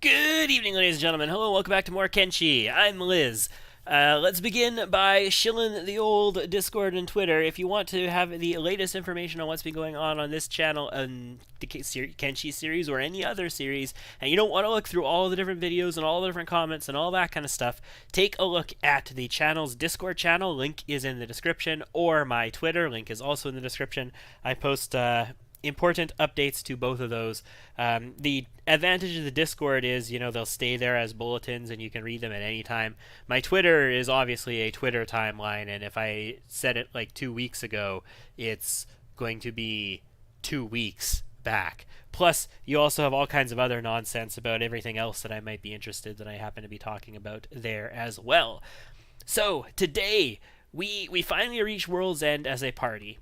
Good evening, ladies and gentlemen. Hello, welcome back to more Kenshi. I'm Liz. Let's begin by shilling the old Discord and Twitter. If you want to have the latest information on what's been going on this channel and the Kenshi series or any other series, and you don't want to look through all the different videos and all the different comments and all that kind of stuff, take a look at the channel's Discord channel. Link is in the description, or my Twitter. Link is also in the description. I post important updates to both of those. The advantage of the Discord is, they'll stay there as bulletins and you can read them at any time. My Twitter is obviously a Twitter timeline, and if I said it like 2 weeks ago, it's going to be 2 weeks back. Plus, you also have all kinds of other nonsense about everything else that I might be interested that I happen to be talking about there as well. So, today, we finally reached World's End as a party,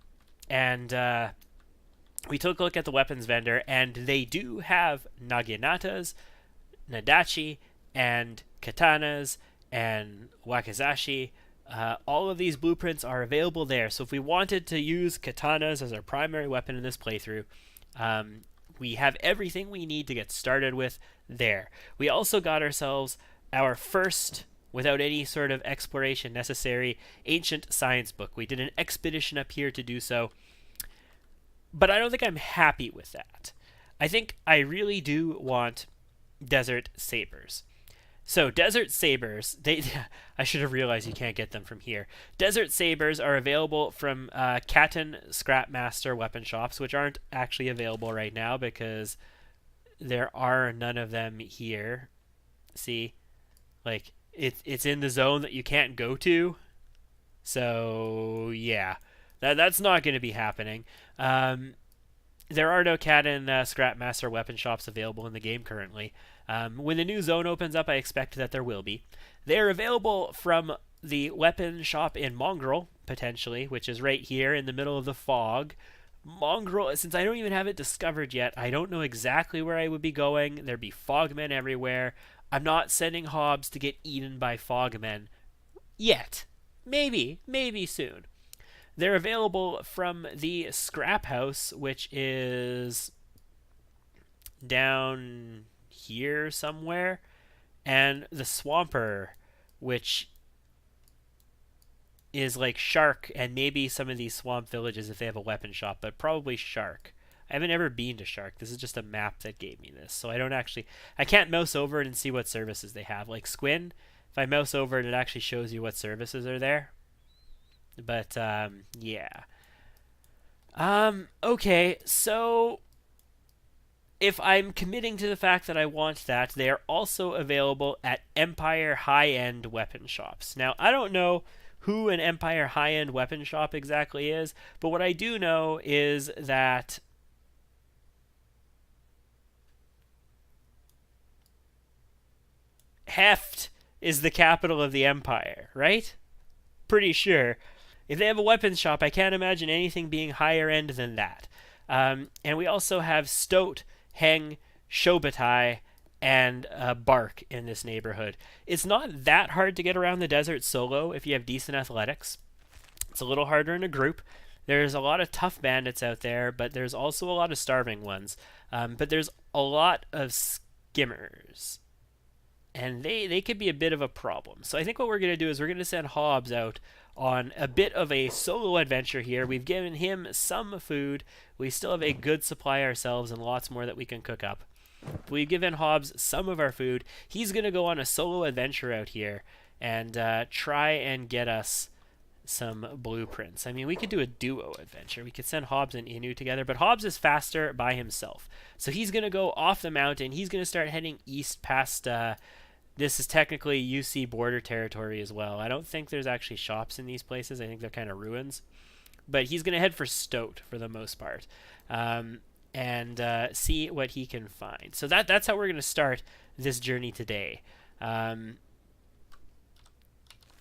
and we took a look at the weapons vendor, and they do have naginatas, nadachi, and katanas, and wakizashi. All of these blueprints are available there, so if we wanted to use katanas as our primary weapon in this playthrough, we have everything we need to get started with there. We also got ourselves our first, without any sort of exploration necessary, ancient science book. We did an expedition up here to do so, but I don't think I'm happy with that. I think I really do want desert sabers. So desert sabers, I should have realized you can't get them from here. Desert sabers are available from Katten Scrapmaster weapon shops, which aren't actually available right now because there are none of them here. See, like it's in the zone that you can't go to. So yeah. That's not going to be happening. There are no Katten Scrapmaster weapon shops available in the game currently. When the new zone opens up, I expect that there will be. They're available from the weapon shop in Mongrel, potentially, which is right here in the middle of the fog. Mongrel, since I don't even have it discovered yet, I don't know exactly where I would be going. There'd be fogmen everywhere. I'm not sending Hobbs to get eaten by fogmen yet. Maybe soon. They're available from the Scrap House, which is down here somewhere, and the Swamper, which is like Shark, and maybe some of these swamp villages if they have a weapon shop, but probably Shark. I haven't ever been to Shark. This is just a map that gave me this, so I can't mouse over it and see what services they have. Like Squin, if I mouse over it, it actually shows you what services are there. But, yeah. Okay, so if I'm committing to the fact that I want that, they are also available at Empire high-end weapon shops. Now, I don't know who an Empire high-end weapon shop exactly is, but what I do know is that Heft is the capital of the Empire, right? Pretty sure. If they have a weapons shop, I can't imagine anything being higher end than that. And we also have Stoat, Heng, Shobatai, and Bark in this neighborhood. It's not that hard to get around the desert solo if you have decent athletics. It's a little harder in a group. There's a lot of tough bandits out there, but there's also a lot of starving ones. But there's a lot of skimmers. And they could be a bit of a problem. So I think what we're going to do is we're going to send Hobbs out on a bit of a solo adventure here. We've given him some food. We still have a good supply ourselves and lots more that we can cook up. We've given Hobbs some of our food. He's going to go on a solo adventure out here and try and get us some blueprints. I mean, we could do a duo adventure. We could send Hobbs and Inu together, but Hobbs is faster by himself. So he's going to go off the mountain. He's going to start heading east past... this is technically UC border territory as well. I don't think there's actually shops in these places. I think they're kind of ruins. But he's going to head for Stoat for the most part. And see what he can find. So that's how we're going to start this journey today.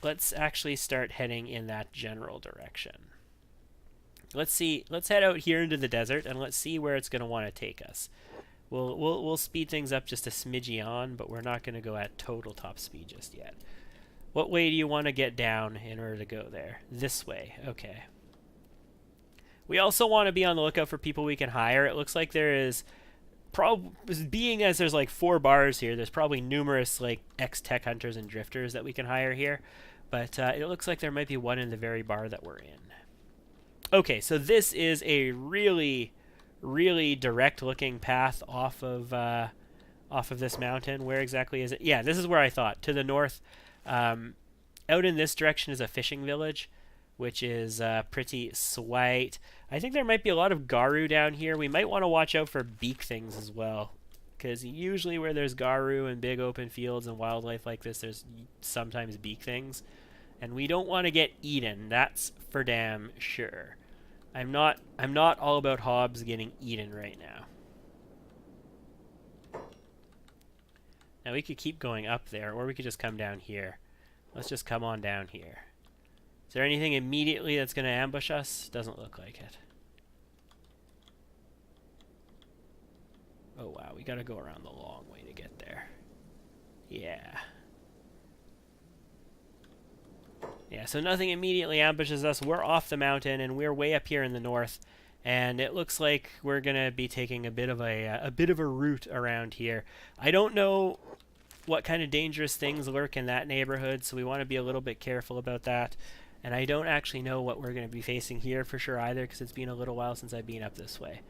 Let's actually start heading in that general direction. Let's head out here into the desert and let's see where it's going to want to take us. We'll speed things up just a smidgy on, but we're not going to go at total top speed just yet. What way do you want to get down in order to go there? This way. Okay. We also want to be on the lookout for people we can hire. It looks like there is being as there's like 4 bars here, there's probably numerous like ex-tech hunters and drifters that we can hire here. But it looks like there might be one in the very bar that we're in. Okay, so this is a really, really direct looking path off of this mountain. Where exactly is it? Yeah, this is where I thought. To the north, out in this direction is a fishing village, which is pretty sweet. I think there might be a lot of Garu down here. We might want to watch out for beak things as well, because usually where there's Garu and big open fields and wildlife like this, there's sometimes beak things. And we don't want to get eaten, that's for damn sure. I'm not all about Hobbs getting eaten right now. Now we could keep going up there, or we could just come down here. Let's just come on down here. Is there anything immediately that's going to ambush us? Doesn't look like it. Oh wow, we got to go around the long way to get there. Yeah. Yeah, so nothing immediately ambushes us. We're off the mountain, and we're way up here in the north. And it looks like we're gonna be taking a bit of a route around here. I don't know what kind of dangerous things lurk in that neighborhood, so we want to be a little bit careful about that. And I don't actually know what we're going to be facing here for sure either, because it's been a little while since I've been up this way.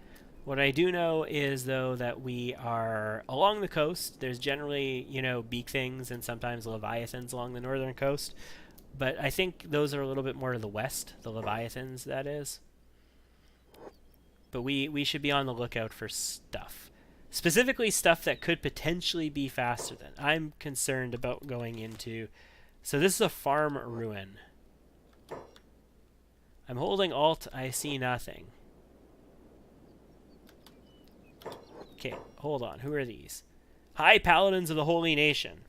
What I do know is, though, that we are along the coast. There's generally, you know, beak things and sometimes leviathans along the northern coast. But I think those are a little bit more to the west, the leviathans, that is. But we should be on the lookout for stuff. Specifically stuff that could potentially be faster than. I'm concerned about going into... So this is a farm ruin. I'm holding Alt. I see nothing. Okay, hold on. Who are these? High Paladins of the Holy Nation.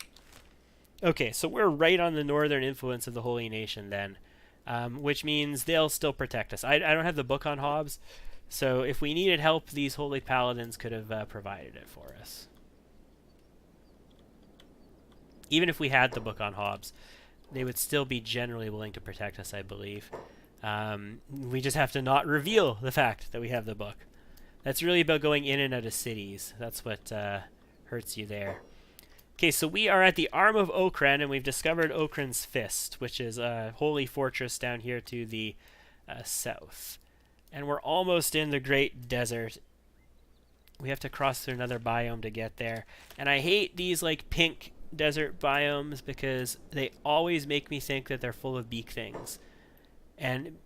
Okay, so we're right on the northern influence of the Holy Nation then, which means they'll still protect us. I don't have the book on Hobbs, so if we needed help, these Holy Paladins could have provided it for us. Even if we had the book on Hobbs, they would still be generally willing to protect us, I believe. We just have to not reveal the fact that we have the book. That's really about going in and out of cities. That's what hurts you there. Okay, so we are at the Arm of Okran, and we've discovered Okran's Fist, which is a holy fortress down here to the south. And we're almost in the Great Desert. We have to cross through another biome to get there. And I hate these like pink desert biomes because they always make me think that they're full of beak things. And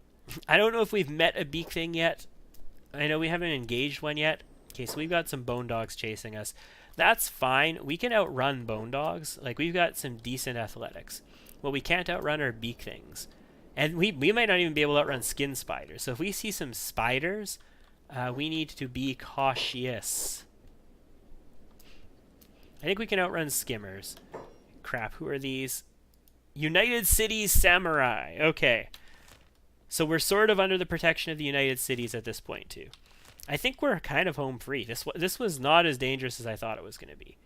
I don't know if we've met a beak thing yet. I know we haven't engaged one yet. Okay, so we've got some bone dogs chasing us. That's fine. We can outrun bone dogs. Like, we've got some decent athletics. What we can't outrun are beak things. And we might not even be able to outrun skin spiders. So if we see some spiders, we need to be cautious. I think we can outrun skimmers. Crap, who are these? United Cities Samurai. Okay. So we're sort of under the protection of the United Cities at this point, too. I think we're kind of home free. This was not as dangerous as I thought it was going to be.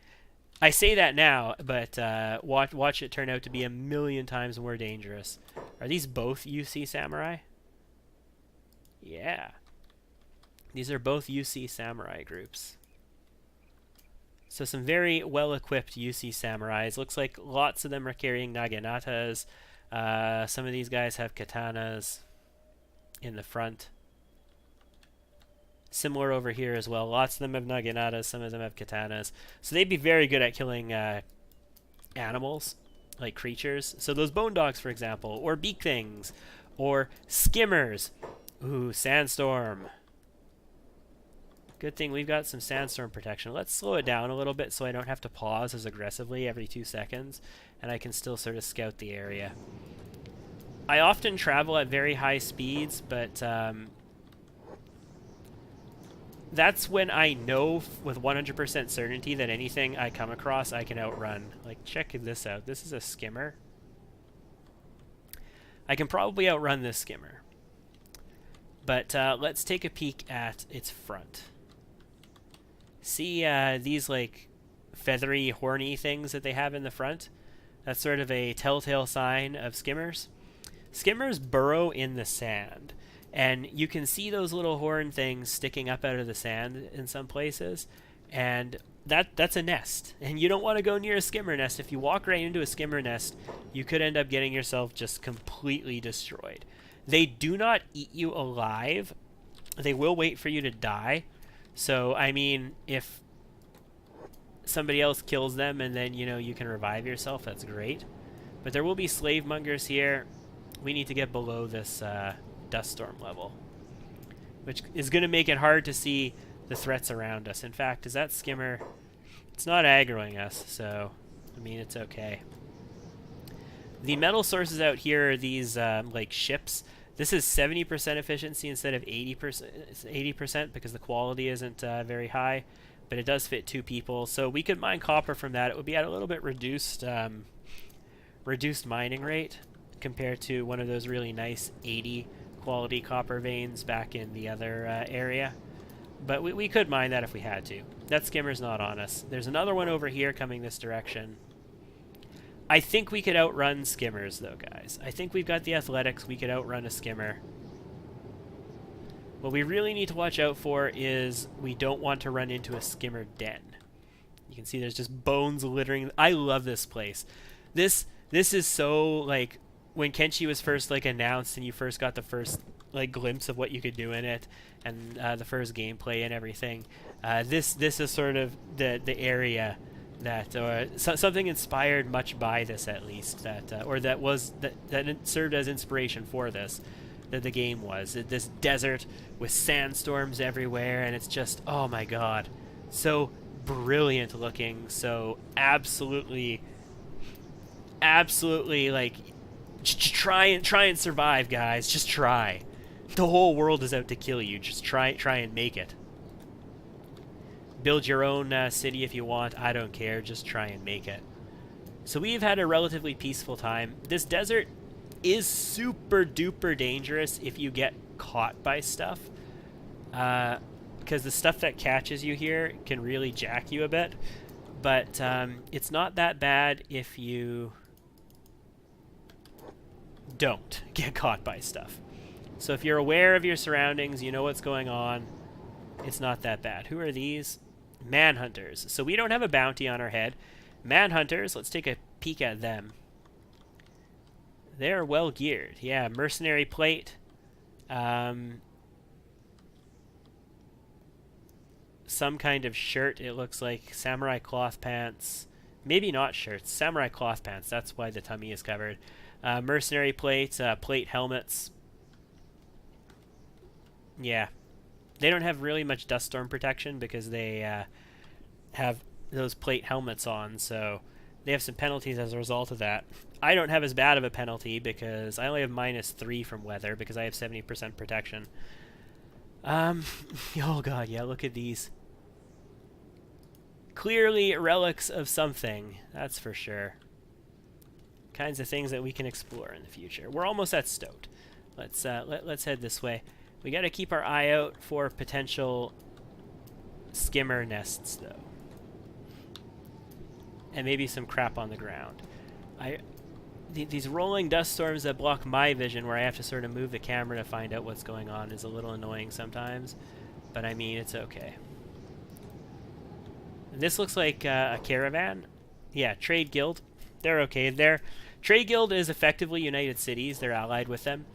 I say that now, but watch it turn out to be a million times more dangerous. Are these both UC Samurai? Yeah. These are both UC Samurai groups. So some very well-equipped UC Samurais. Looks like lots of them are carrying naginatas. Some of these guys have katanas in the front. Similar over here as well. Lots of them have naginatas, some of them have katanas. So they'd be very good at killing animals, like creatures. So those bone dogs, for example, or beak things, or skimmers. Ooh, sandstorm. Good thing we've got some sandstorm protection. Let's slow it down a little bit so I don't have to pause as aggressively every 2 seconds, and I can still sort of scout the area. I often travel at very high speeds, but that's when I know with 100% certainty that anything I come across I can outrun. Like, check this out. This is a skimmer. I can probably outrun this skimmer. But let's take a peek at its front. See these like feathery, horny things that they have in the front? That's sort of a telltale sign of skimmers. Skimmers burrow in the sand. And you can see those little horn things sticking up out of the sand in some places. And that's a nest, and you don't want to go near a skimmer nest. If you walk right into a skimmer nest, you could end up getting yourself just completely destroyed. They do not eat you alive. They will wait for you to die. So, I mean, if somebody else kills them and then, you can revive yourself, that's great. But there will be slave mongers here. We need to get below this dust storm level, which is going to make it hard to see the threats around us. In fact, is that skimmer? It's not aggroing us, so, I mean, it's okay. The metal sources out here are these, like, ships. This is 70% efficiency instead of 80% because the quality isn't very high, but it does fit 2 people. So we could mine copper from that. It would be at a little bit reduced mining rate compared to one of those really nice 80 quality copper veins back in the other area. But we could mine that if we had to. That skimmer's not on us. There's another one over here coming this direction. I think we could outrun skimmers, though, guys. I think we've got the athletics. We could outrun a skimmer. What we really need to watch out for is we don't want to run into a skimmer den. You can see there's just bones littering. I love this place. This is so, like, when Kenshi was first, like, announced and you first got the first, like, glimpse of what you could do in it and the first gameplay and everything. This is sort of the area that something inspired much by this, at least, that it served as inspiration for this, that the game was this desert with sandstorms everywhere, and it's just, oh my god, so brilliant looking, so absolutely like, try and survive, guys. Just try. The whole world is out to kill you. Just try and make it. Build your own city if you want. I don't care. Just try and make it. So we've had a relatively peaceful time. This desert is super duper dangerous if you get caught by stuff. Because the stuff that catches you here can really jack you a bit. But it's not that bad if you don't get caught by stuff. So if you're aware of your surroundings, you know what's going on, it's not that bad. Who are these? Manhunters. So we don't have a bounty on our head. Manhunters, let's take a peek at them. They're well geared. Yeah, mercenary plate. Some kind of shirt, it looks like. Samurai cloth pants. Maybe not shirts. Samurai cloth pants. That's why the tummy is covered. Mercenary plates, plate helmets. Yeah. They don't have really much dust storm protection because they have those plate helmets on, so they have some penalties as a result of that. I don't have as bad of a penalty because I only have -3 from weather because I have 70% protection. Oh god, yeah, look at these. Clearly relics of something, that's for sure. Kinds of things that we can explore in the future. We're almost at Stoat. Let's head this way. We got to keep our eye out for potential skimmer nests, though, and maybe some crap on the ground. These rolling dust storms that block my vision, where I have to sort of move the camera to find out what's going on, is a little annoying sometimes. But I mean, it's okay. This looks like a caravan. Yeah, Trade Guild. They're okay. Trade Guild is effectively United Cities. They're allied with them.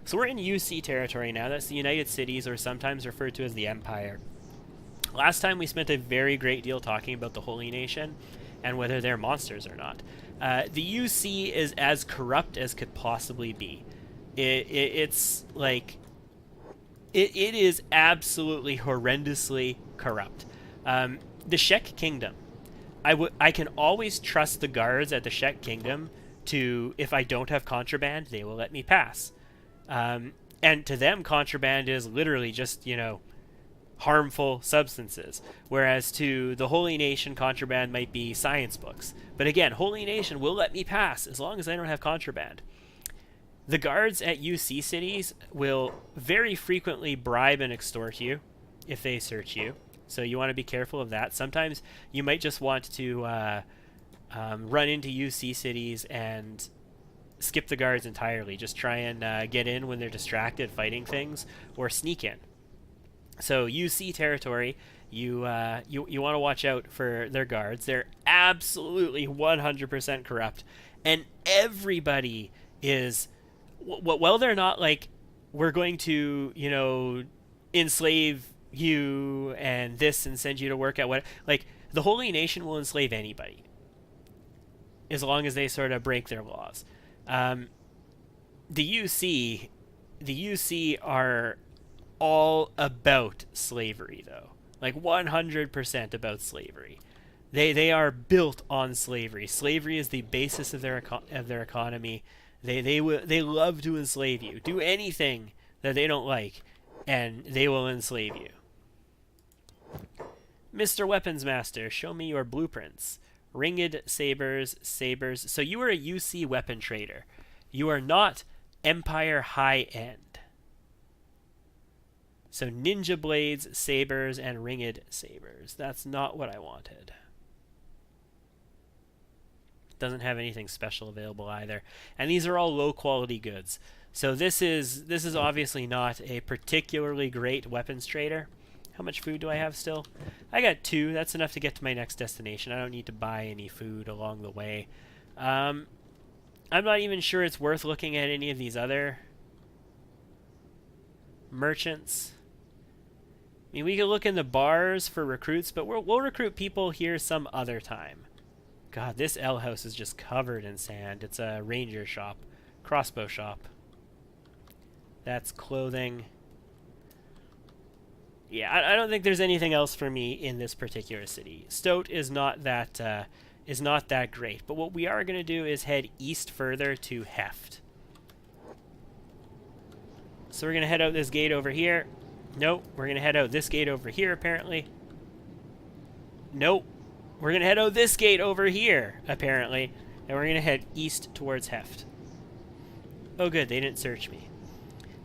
So we're in UC territory now. That's the United Cities, or sometimes referred to as the Empire. Last time we spent a very great deal talking about the Holy Nation and whether they're monsters or not. The UC is as corrupt as could possibly be. It's like... It is absolutely horrendously corrupt. The Shek Kingdom. I can always trust the guards at the Shek Kingdom to, if I don't have contraband, they will let me pass. And to them, contraband is literally just, harmful substances. Whereas to the Holy Nation, contraband might be science books. But again, Holy Nation will let me pass as long as I don't have contraband. The guards at UC cities will very frequently bribe and extort you if they search you. So you want to be careful of that. Sometimes you might just want to run into UC cities and skip the guards entirely. Just try and get in when they're distracted fighting things, or sneak in. So UC territory You want to watch out for their guards. They're absolutely 100% corrupt, and everybody is. Well, they're not like, we're going to, enslave you and this and send you to work at what, like, the Holy Nation will enslave anybody as long as they sort of break their laws. The UC, are all about slavery, though. Like 100% about slavery. They are built on slavery. Slavery is the basis of their economy. They love to enslave you. Do anything that they don't like, and they will enslave you. Mr. Weapons Master, show me your blueprints. Ringed sabers. So you are a UC weapon trader. You are not Empire high end. So ninja blades, sabers, and ringed sabers. That's not what I wanted. Doesn't have anything special available either. And these are all low quality goods. So this is obviously not a particularly great weapons trader. How much food do I have still? I got 2. That's enough to get to my next destination. I don't need to buy any food along the way. I'm not even sure it's worth looking at any of these other merchants. I mean, we could look in the bars for recruits, but we'll recruit people here some other time. God, this L house is just covered in sand. It's a ranger shop, crossbow shop. That's clothing. Yeah, I don't think there's anything else for me in this particular city. Stoat is not that great. But what we are going to do is head east further to Heft. So we're going to head out this gate over here. Nope, we're going to head out this gate over here, apparently. Nope, we're going to head out this gate over here, apparently. And we're going to head east towards Heft. Oh good, they didn't search me.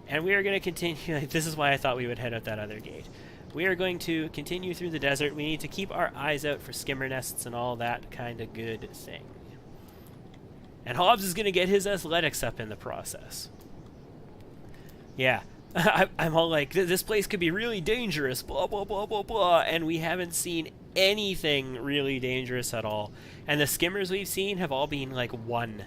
And we are going to continue. This is why I thought we would head out that other gate. We are going to continue through the desert. We need to keep our eyes out for skimmer nests and all that kind of good thing. And Hobbs is going to get his athletics up in the process. Yeah, I'm all like, this place could be really dangerous, blah, blah, blah, blah, blah. And we haven't seen anything really dangerous at all. And the skimmers we've seen have all been like 1.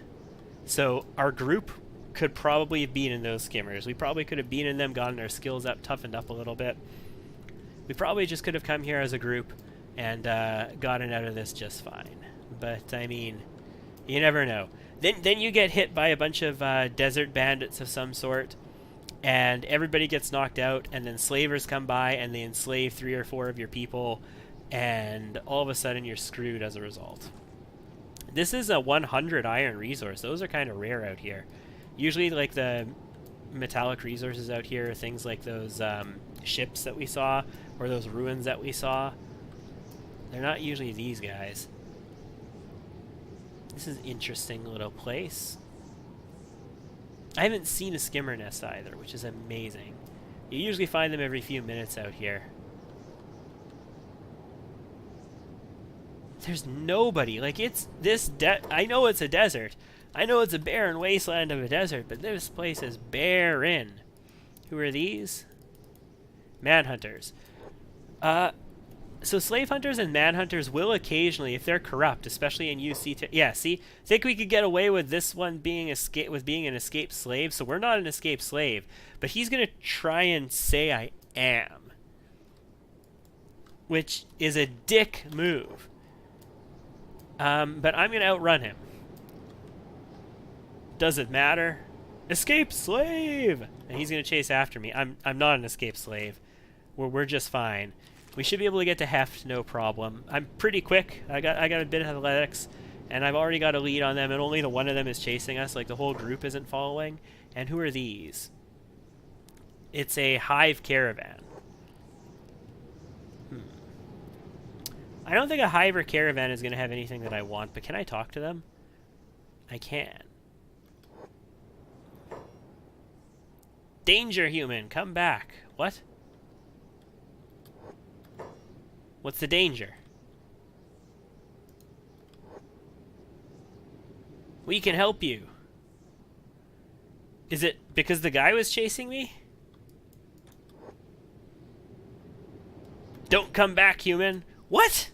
So our group could probably have beaten those skimmers. We probably could have beaten them, gotten our skills up, toughened up a little bit. We probably just could have come here as a group and gotten out of this just fine. But, I mean, you never know. Then you get hit by a bunch of desert bandits of some sort, and everybody gets knocked out, and then slavers come by and they enslave 3 or 4 of your people, and all of a sudden you're screwed as a result. This is a 100 iron resource. Those are kind of rare out here. Usually, like, the metallic resources out here are things like those ships that we saw, or those ruins that we saw. They're not usually these guys. This is an interesting little place. I haven't seen a skimmer nest either, which is amazing. You usually find them every few minutes out here. There's nobody. Like, it's this I know it's a desert. I know it's a barren wasteland of a desert, but this place is barren. Who are these? Manhunters. So slave hunters and manhunters will occasionally, if they're corrupt, especially in UC. Yeah, see, think we could get away with this one being being an escaped slave. So we're not an escaped slave, but he's gonna try and say I am, which is a dick move. But I'm gonna outrun him. Does it matter? Escape slave! And he's gonna chase after me. I'm not an escaped slave. We're just fine. We should be able to get to Heft, no problem. I'm pretty quick. I got a bit of athletics, and I've already got a lead on them, and only the one of them is chasing us. Like, the whole group isn't following. And who are these? It's a hive caravan. I don't think a hive or caravan is going to have anything that I want, but can I talk to them? I can. Danger, human! Come back! What? What's the danger? We can help you. Is it because the guy was chasing me? Don't come back, human. What?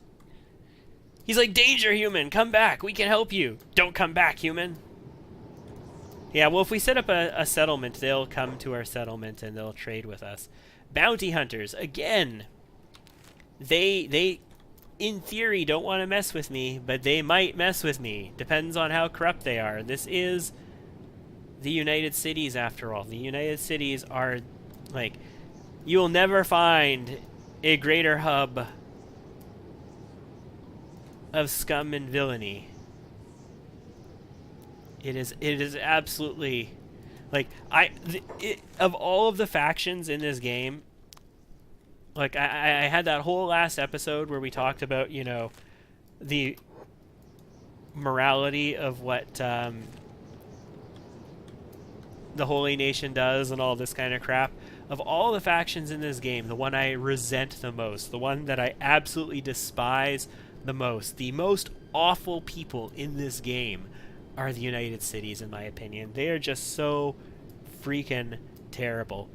He's like, danger, human. Come back. We can help you. Don't come back, human. Yeah, well, if we set up a settlement, they'll come to our settlement and they'll trade with us. Bounty hunters, again. They in theory, don't want to mess with me, but they might mess with me. Depends on how corrupt they are. This is the United Cities, after all. The United Cities are, like, you will never find a greater hub of scum and villainy. It is absolutely, like, of all of the factions in this game, like, I had that whole last episode where we talked about, you know, the morality of what the Holy Nation does and all this kind of crap. Of all the factions in this game, the one I resent the most, the one that I absolutely despise the most awful people in this game are the United Cities, in my opinion. They are just so freaking terrible.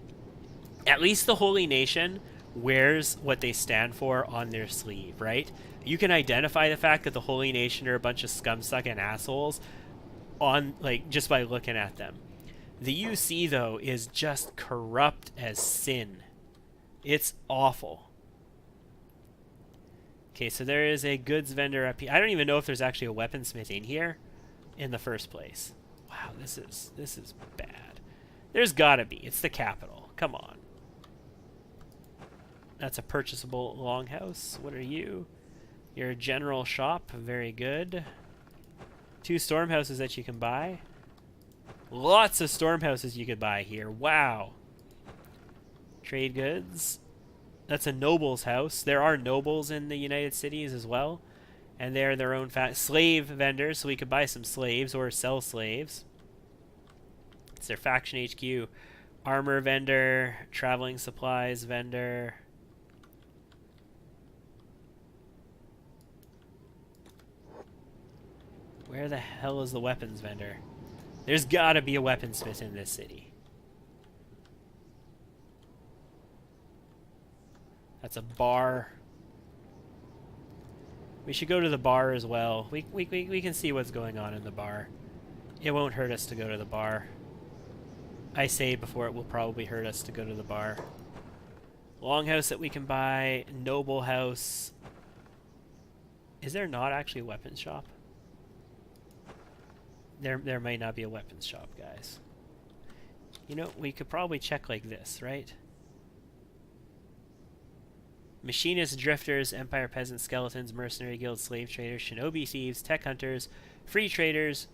At least the Holy Nation wears what they stand for on their sleeve, right? You can identify the fact that the Holy Nation are a bunch of scum-sucking assholes on, like, just by looking at them. The UC, though, is just corrupt as sin. It's awful. Okay, so there is a goods vendor up here. I don't even know if there's actually a weaponsmith in here in the first place. Wow, this is bad. There's gotta be. It's the capital. Come on. That's a purchasable longhouse. What are you? You're a general shop. Very good. 2 stormhouses that you can buy. Lots of stormhouses you could buy here. Wow. Trade goods. That's a noble's house. There are nobles in the United Cities as well. And they're their own slave vendors, so we could buy some slaves or sell slaves. It's their faction HQ. Armor vendor. Traveling supplies vendor. Where the hell is the weapons vendor? There's gotta be a weaponsmith in this city. That's a bar. We should go to the bar as well. We can see what's going on in the bar. It won't hurt us to go to the bar. I say before it will probably hurt us to go to the bar. Longhouse that we can buy. Noble house. Is there not actually a weapons shop? There might not be a weapons shop, guys. You know, we could probably check like this, right? Machinists, drifters, empire peasants, skeletons, mercenary guilds, slave traders, shinobi thieves, tech hunters, free traders,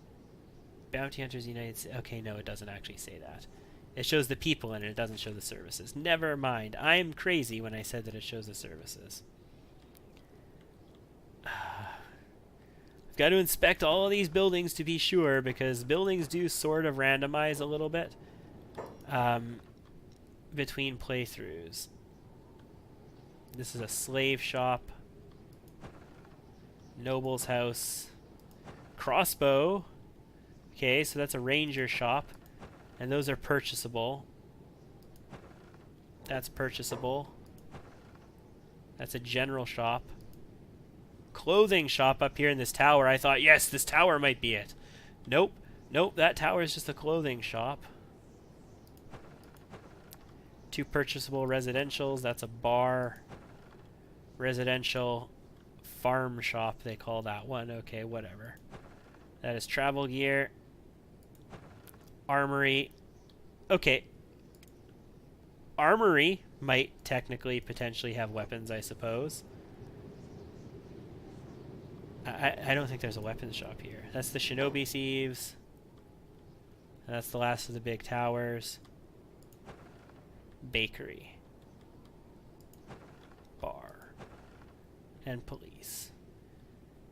bounty hunters, United States. Okay, no, it doesn't actually say that. It shows the people in it. It doesn't show the services. Never mind. I'm crazy when I said that it shows the services. Got to inspect all of these buildings to be sure, because buildings do sort of randomize a little bit between playthroughs. This is a slave shop. Noble's house. Crossbow. Okay, so that's a ranger shop. And those are purchasable. That's purchasable. That's a general shop. Clothing shop up here in this tower. I thought, yes, this tower might be it. Nope. Nope, that tower is just a clothing shop. 2 purchasable residentials. That's a bar. Residential farm shop, they call that one. Okay, whatever. That is travel gear. Armory. Okay. Armory might technically potentially have weapons, I suppose. I don't think there's a weapons shop here. That's the shinobi thieves. And that's the last of the big towers. Bakery. Bar. And police.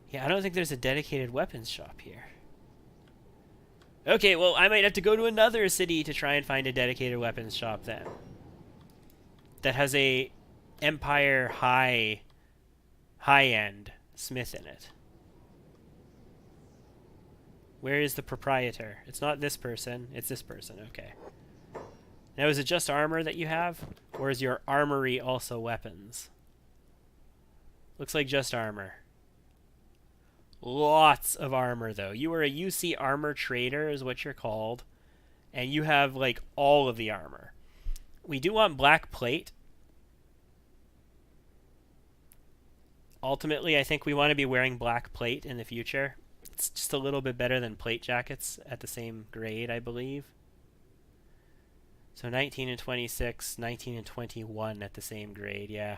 Yeah, I don't think there's a dedicated weapons shop here. Okay, well, I might have to go to another city to try and find a dedicated weapons shop then. That has a Empire high-end smith in it. Where is the proprietor? It's not this person. It's this person. Okay. Now, is it just armor that you have? Or is your armory also weapons? Looks like just armor. Lots of armor, though. You are a UC armor trader, is what you're called. And you have, like, all of the armor. We do want black plate. Ultimately, I think we want to be wearing black plate in the future. It's just a little bit better than plate jackets at the same grade, I believe. So 19 and 26, 19 and 21 at the same grade, yeah.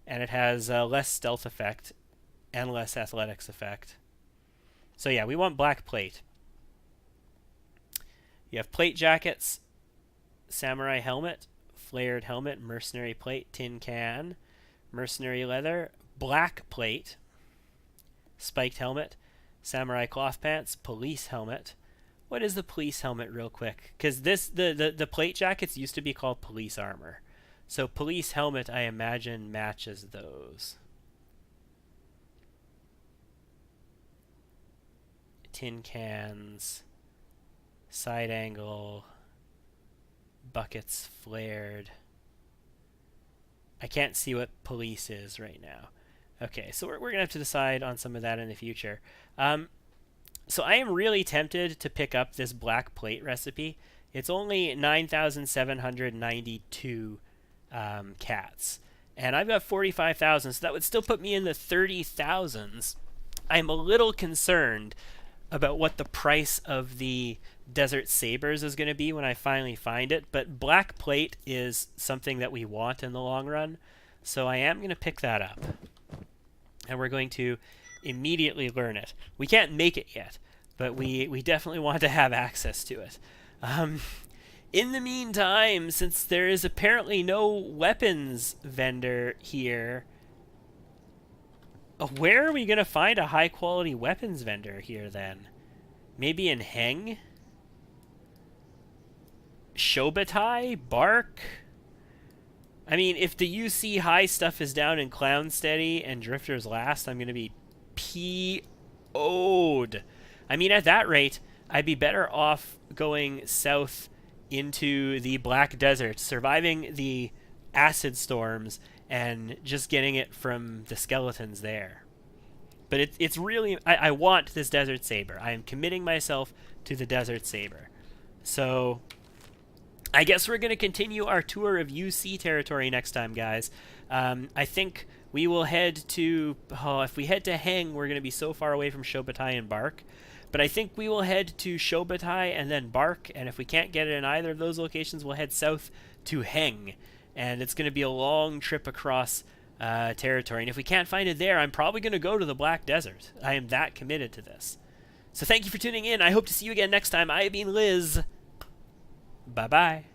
And it has less stealth effect and less athletics effect. So yeah, we want black plate. You have plate jackets, samurai helmet, flared helmet, mercenary plate, tin can, mercenary leather, black plate, spiked helmet, samurai cloth pants, police helmet. What is the police helmet real quick? Because the plate jackets used to be called police armor. So police helmet, I imagine, matches those. Tin cans, side angle, buckets flared. I can't see what police is right now. Okay, so we're going to have to decide on some of that in the future. So I am really tempted to pick up this black plate recipe. It's only 9,792 cats. And I've got 45,000, so that would still put me in the 30,000s. I'm a little concerned about what the price of the Desert Sabers is going to be when I finally find it, but black plate is something that we want in the long run, so I am going to pick that up. And we're going to immediately learn it. We can't make it yet, but we definitely want to have access to it. In the meantime, since there is apparently no weapons vendor here, where are we going to find a high-quality weapons vendor here, then? Maybe in Heng? Shobatai? Bark? I mean, if the UC high stuff is down in Clown Steady and Drifter's Last, I'm going to be P.O.'d. I mean, at that rate, I'd be better off going south into the Black Desert, surviving the acid storms, and just getting it from the skeletons there. But it's really... I want this Desert Saber. I am committing myself to the Desert Saber. So I guess we're going to continue our tour of UC territory next time, guys. I think we will head to... if we head to Heng, we're going to be so far away from Shobatai and Bark. But I think we will head to Shobatai and then Bark, and if we can't get it in either of those locations, we'll head south to Heng. And it's going to be a long trip across territory. And if we can't find it there, I'm probably going to go to the Black Desert. I am that committed to this. So thank you for tuning in. I hope to see you again next time. I have been Liz. Bye-bye.